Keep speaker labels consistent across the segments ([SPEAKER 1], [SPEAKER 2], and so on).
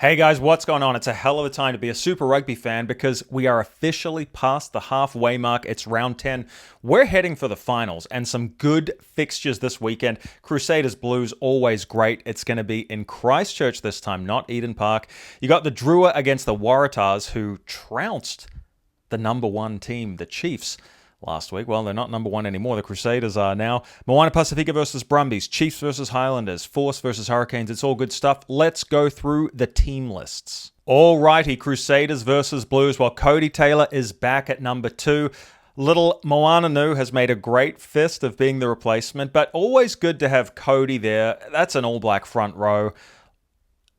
[SPEAKER 1] Hey guys, what's going on? It's a hell of a time to be a Super Rugby fan because we are officially past the halfway mark. It's round 10. We're heading for the finals and some good fixtures this weekend. Crusaders Blues, always great. It's going to be in Christchurch this time, not Eden Park. You got the Drua against the Waratahs, who trounced the number one team, the Chiefs, last week. Well, they're not number one anymore. The Crusaders are now. Moana Pasifika versus Brumbies, Chiefs versus Highlanders, Force versus Hurricanes. It's all good stuff. Let's go through the team lists. Alrighty, Crusaders versus Blues. Well, Cody Taylor is back at number 2. Little Moana Nu has made a great fist of being the replacement, but always good to have Cody there. That's an all-black front row.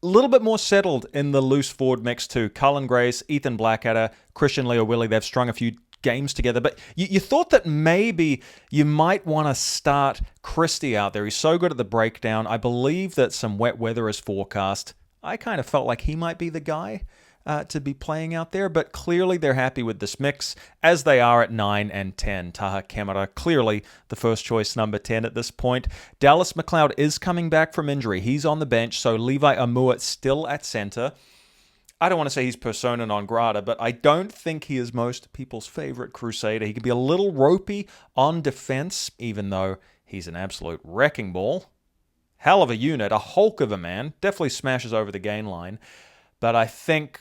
[SPEAKER 1] A little bit more settled in the loose forward mix too. Cullen Grace, Ethan Blackadder, Christian Leo-Willie. They've strung a few games together, but you thought that maybe you might want to start Christie out there. He's so good at the breakdown. I believe that some wet weather is forecast. I kind of felt like he might be the guy to be playing out there, but clearly they're happy with this mix, as they are at 9 and 10. Taha Kemara, clearly the first choice number 10 at this point. Dallas McLeod is coming back from injury. He's on the bench, so Levi Amua still at center. I don't want to say he's persona non grata, but I don't think he is most people's favorite Crusader. He can be a little ropey on defense, even though he's an absolute wrecking ball. Hell of a unit, a hulk of a man. Definitely smashes over the gain line. But I think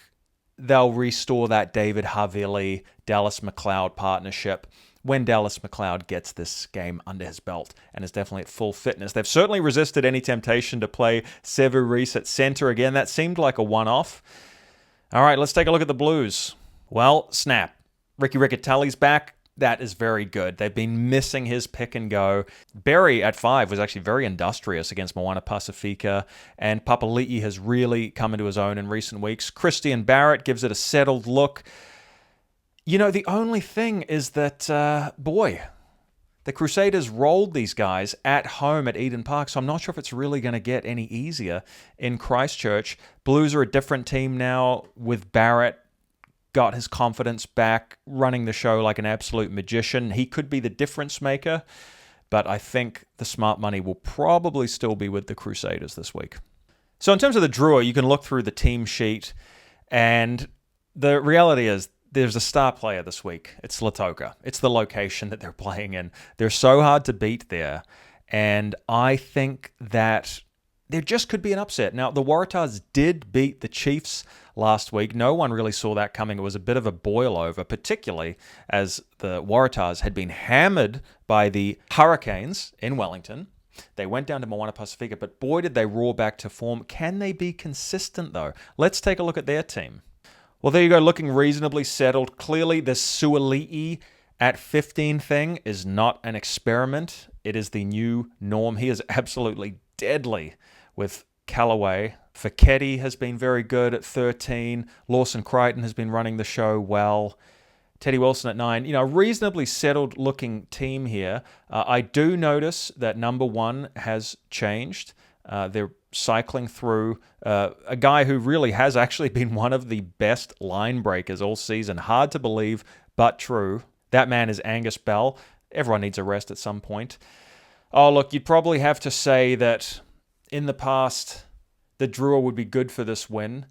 [SPEAKER 1] they'll restore that David Havili, Dallas McLeod partnership when Dallas McLeod gets this game under his belt and is definitely at full fitness. They've certainly resisted any temptation to play Sevu Reece at center again. That seemed like a one-off. All right, let's take a look at the Blues. Well, snap. Ricky Riccitelli's back. That is very good. They've been missing his pick and go. Barry at 5 was actually very industrious against Moana Pasifika, and Papali'i has really come into his own in recent weeks. Christian Barrett gives it a settled look. You know, the only thing is that, the Crusaders rolled these guys at home at Eden Park, so I'm not sure if it's really going to get any easier in Christchurch. Blues are a different team now with Barrett. Got his confidence back, running the show like an absolute magician. He could be the difference maker, but I think the smart money will probably still be with the Crusaders this week. So in terms of the Drua, you can look through the team sheet, and the reality is there's a star player this week. It's Latoka. It's the location that they're playing in. They're so hard to beat there, and I think that there just could be an upset. Now, the Waratahs did beat the Chiefs last week. No one really saw that coming. It was a bit of a boilover, particularly as the Waratahs had been hammered by the Hurricanes in Wellington. They went down to Moana Pasifika, but boy, did they roar back to form. Can they be consistent, though? Let's take a look at their team. Well, there you go, looking reasonably settled. Clearly, the Suali'i at 15 thing is not an experiment. It is the new norm. He is absolutely deadly with Callaway. Fiketti has been very good at 13. Lawson Crichton has been running the show well. Teddy Wilson at 9. You know, reasonably settled looking team here. I do notice that number 1 has changed. They're cycling through a guy who really has actually been one of the best line breakers all season. Hard to believe, but true. That man is Angus Bell. Everyone needs a rest at some point. Oh, look, you'd probably have to say that in the past, the Drua would be good for this win,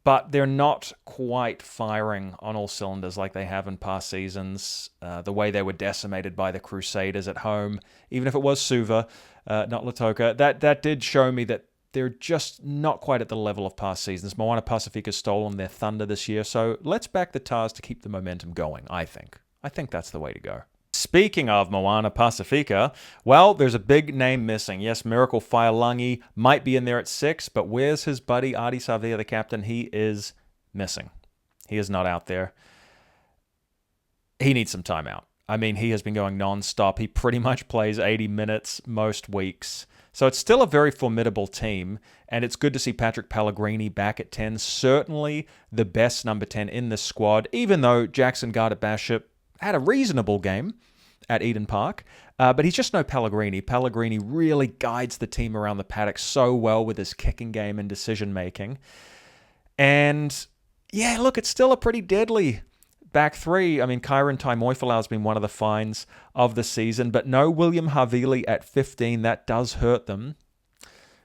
[SPEAKER 1] but they're not quite firing on all cylinders like they have in past seasons. The way they were decimated by the Crusaders at home, even if it was Suva, not Latoka, that did show me that they're just not quite at the level of past seasons. Moana Pasifika's stolen their thunder this year, so let's back the Tars to keep the momentum going, I think. I think that's the way to go. Speaking of Moana Pasifika, well, there's a big name missing. Yes, Miracle Failangi might be in there at 6, but where's his buddy Adi Savia, the captain? He is missing. He is not out there. He needs some time out. I mean, he has been going non-stop. He pretty much plays 80 minutes most weeks. So it's still a very formidable team, and it's good to see Patrick Pellegrini back at 10. Certainly the best number 10 in this squad, even though Jackson Garda-Bashop had a reasonable game at Eden Park, but he's just no Pellegrini. Pellegrini really guides the team around the paddock so well with his kicking game and decision-making. And yeah, look, it's still a pretty deadly back 3. I mean, Kyron Taimoifalau has been one of the finds of the season, but no William Havili at 15. That does hurt them.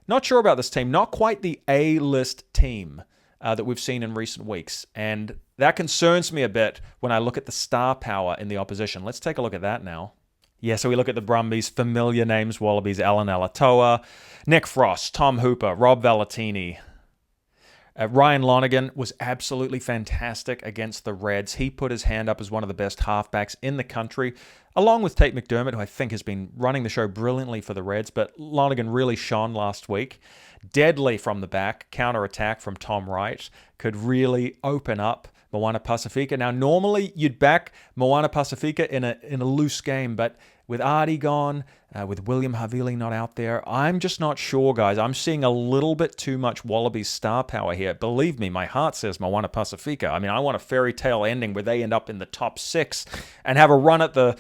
[SPEAKER 1] Not sure about this team. Not quite the A-list team that we've seen in recent weeks. And that concerns me a bit when I look at the star power in the opposition. Let's take a look at that now. Yeah, so we look at the Brumbies, familiar names, Wallabies, Alan Latoka, Nick Frost, Tom Hooper, Rob Valentini. Ryan Lonergan was absolutely fantastic against the Reds. He put his hand up as one of the best halfbacks in the country, along with Tate McDermott, who I think has been running the show brilliantly for the Reds, but Lonergan really shone last week. Deadly from the back, counter-attack from Tom Wright could really open up Moana Pasifika. Now, normally you'd back Moana Pasifika in a loose game, but with Artie gone, with William Havili not out there, I'm just not sure, guys. I'm seeing a little bit too much Wallabies star power here. Believe me, my heart says Moana Pasifika. I mean, I want a fairy tale ending where they end up in the top 6 and have a run at the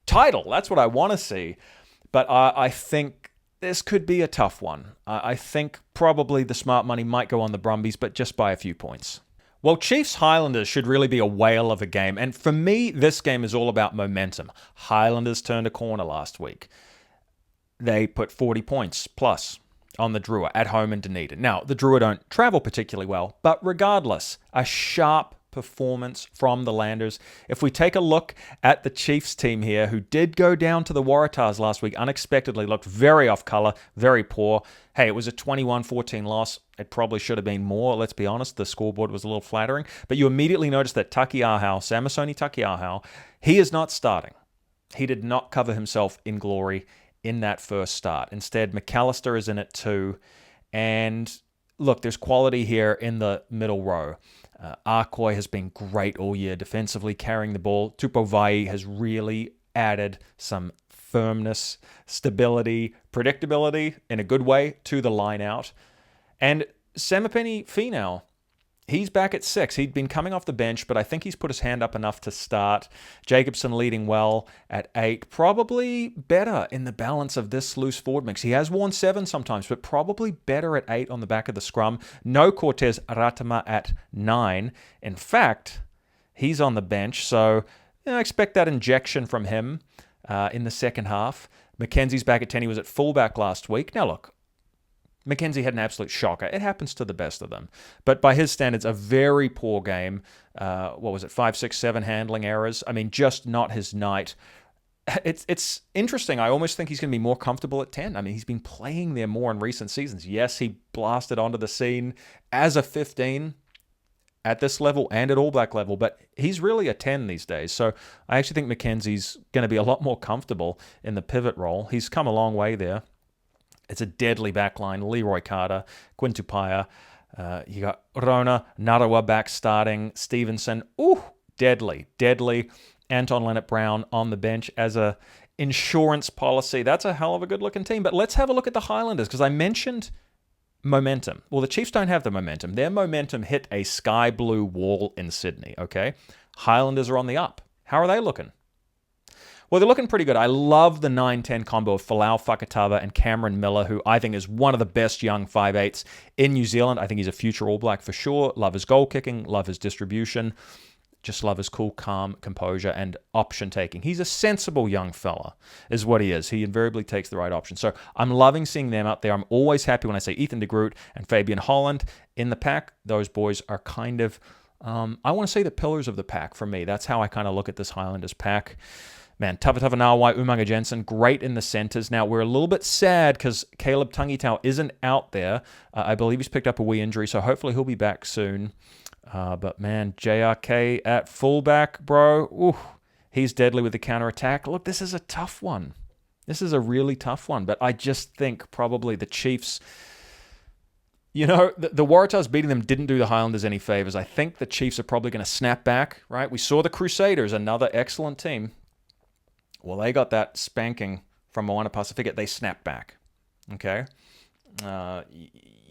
[SPEAKER 1] title. That's what I want to see. But I think this could be a tough one. I think probably the smart money might go on the Brumbies, but just by a few points. Well, Chiefs Highlanders should really be a whale of a game. And for me, this game is all about momentum. Highlanders turned a corner last week. They put 40 points plus on the Drua at home in Dunedin. Now, the Drua don't travel particularly well, but regardless, a sharp performance from the Landers. If we take a look at the Chiefs team here, who did go down to the Waratahs last week, unexpectedly looked very off color, very poor. Hey, it was a 21-14 loss. It probably should have been more, let's be honest. The scoreboard was a little flattering. But you immediately notice that Takiahau, Samisoni Takiahau, he is not starting. He did not cover himself in glory in that first start. Instead, McAllister is in it too. And look, there's quality here in the middle row. Arkoi has been great all year defensively, carrying the ball. Tupovai has really added some firmness, stability, predictability in a good way to the line out. And Samipeni Finau, he's back at 6. He'd been coming off the bench, but I think he's put his hand up enough to start. Jacobson leading well at 8. Probably better in the balance of this loose forward mix. He has worn 7 sometimes, but probably better at 8 on the back of the scrum. No Cortez Ratama at 9. In fact, he's on the bench, so I expect that injection from him in the second half. McKenzie's back at 10. He was at fullback last week. Now look, McKenzie had an absolute shocker. It happens to the best of them. But by his standards, a very poor game. 5, 6, 7 handling errors. I mean, just not his night. It's interesting. I almost think he's going to be more comfortable at 10. I mean, he's been playing there more in recent seasons. Yes, he blasted onto the scene as a 15 at this level and at All Black level, but he's really a 10 these days. So I actually think McKenzie's going to be a lot more comfortable in the pivot role. He's come a long way there. It's a deadly backline. Leroy Carter, Quintupaya. You got Rona, Narawa back starting. Stevenson. Ooh, deadly. Anton Leonard-Brown on the bench as a insurance policy. That's a hell of a good-looking team. But let's have a look at the Highlanders, because I mentioned momentum. Well, the Chiefs don't have the momentum. Their momentum hit a sky blue wall in Sydney, okay? Highlanders are on the up. How are they looking? Well, they're looking pretty good. I love the 9-10 combo of Folau Fakatava and Cameron Miller, who I think is one of the best young 5'8s in New Zealand. I think he's a future All Black for sure. Love his goal kicking, love his distribution. Just love his cool, calm composure and option taking. He's a sensible young fella, is what he is. He invariably takes the right option. So I'm loving seeing them out there. I'm always happy when I say Ethan de Groot and Fabian Holland in the pack. Those boys are kind of, I want to say the pillars of the pack for me. That's how I kind of look at this Highlanders pack. Man, Tavatava Nawai, Umaga Jensen, great in the centers. Now, we're a little bit sad because Caleb Tangitau isn't out there. I believe he's picked up a wee injury, so hopefully he'll be back soon. But man, JRK at fullback, bro. Ooh, he's deadly with the counterattack. Look, this is a tough one. This is a really tough one. But I just think probably the Chiefs, the Waratahs beating them didn't do the Highlanders any favors. I think the Chiefs are probably going to snap back, right? We saw the Crusaders, another excellent team. Well, they got that spanking from Moana Pasifika. They snapped back, okay?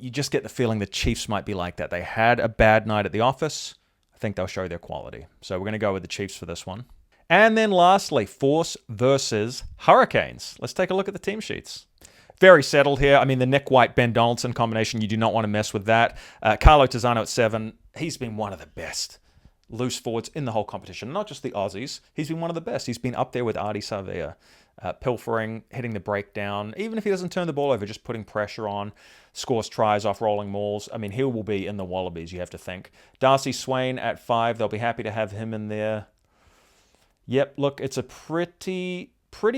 [SPEAKER 1] You just get the feeling the Chiefs might be like that. They had a bad night at the office. I think they'll show their quality. So we're going to go with the Chiefs for this one. And then lastly, Force versus Hurricanes. Let's take a look at the team sheets. Very settled here. I mean, the Nick White-Ben Donaldson combination, you do not want to mess with that. Carlo Tizzano at 7. He's been one of the best loose forwards in the whole competition, not just the Aussies. He's been one of the best. He's been up there with Artie Savea, pilfering, hitting the breakdown. Even if he doesn't turn the ball over, just putting pressure on, scores tries off rolling mauls. I mean, he will be in the Wallabies, you have to think. Darcy Swain at 5. They'll be happy to have him in there. Yep, look, it's a pretty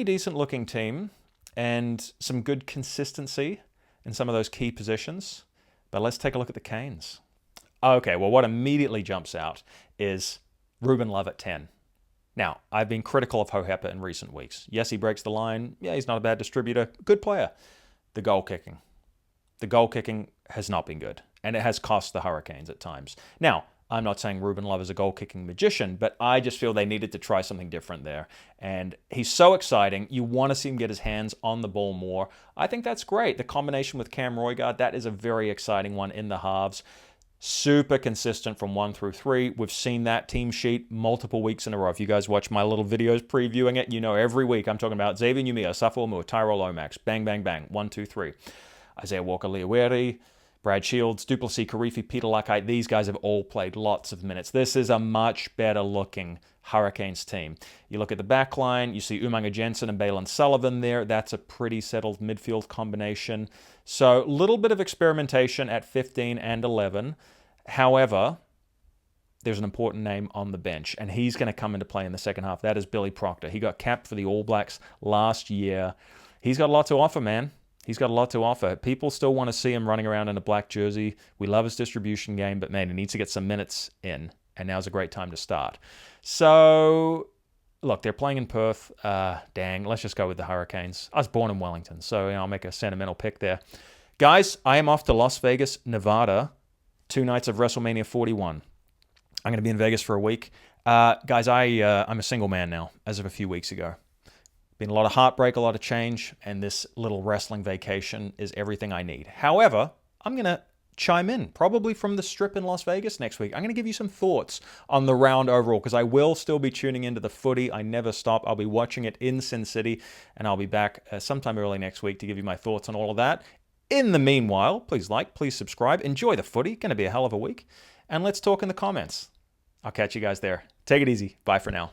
[SPEAKER 1] decent looking team and some good consistency in some of those key positions. But let's take a look at the Canes. Okay, well, what immediately jumps out is Ruben Love at 10. Now, I've been critical of Hohepa in recent weeks. Yes, he breaks the line. Yeah, he's not a bad distributor. Good player. The goal kicking. The goal kicking has not been good, and it has cost the Hurricanes at times. Now, I'm not saying Ruben Love is a goal-kicking magician, but I just feel they needed to try something different there. And he's so exciting. You want to see him get his hands on the ball more. I think that's great. The combination with Cam Roigard, that is a very exciting one in the halves. Super consistent from 1 through 3. We've seen that team sheet multiple weeks in a row. If you guys watch my little videos previewing it, you know every week I'm talking about Xavier Numia, Safo Mua, Tyrell Lomax, bang, bang, bang, 1, 2, 3. Isaiah Walker-Leaweri, Brad Shields, Duplessis, Karifi, Peter Lakai, these guys have all played lots of minutes. This is a much better looking Hurricanes team. You look at the back line, you see Umaga Jensen and Balin Sullivan there. That's a pretty settled midfield combination. So a little bit of experimentation at 15 and 11. However, there's an important name on the bench, and he's going to come into play in the second half. That is Billy Proctor. He got capped for the All Blacks last year. He's got a lot to offer, man. He's got a lot to offer. People still want to see him running around in a black jersey. We love his distribution game, but man, he needs to get some minutes in, and now's a great time to start. So, look, they're playing in Perth. Dang, let's just go with the Hurricanes. I was born in Wellington, so I'll make a sentimental pick there. Guys, I am off to Las Vegas, Nevada, 2 nights of WrestleMania 41. I'm going to be in Vegas for a week. Guys, I'm a single man now, as of a few weeks ago. Been a lot of heartbreak, a lot of change, and this little wrestling vacation is everything I need. However, I'm going to chime in, probably from the Strip in Las Vegas next week. I'm going to give you some thoughts on the round overall, because I will still be tuning into the footy. I never stop. I'll be watching it in Sin City, and I'll be back sometime early next week to give you my thoughts on all of that. In the meanwhile, please like, please subscribe. Enjoy the footy. Going to be a hell of a week. And let's talk in the comments. I'll catch you guys there. Take it easy. Bye for now.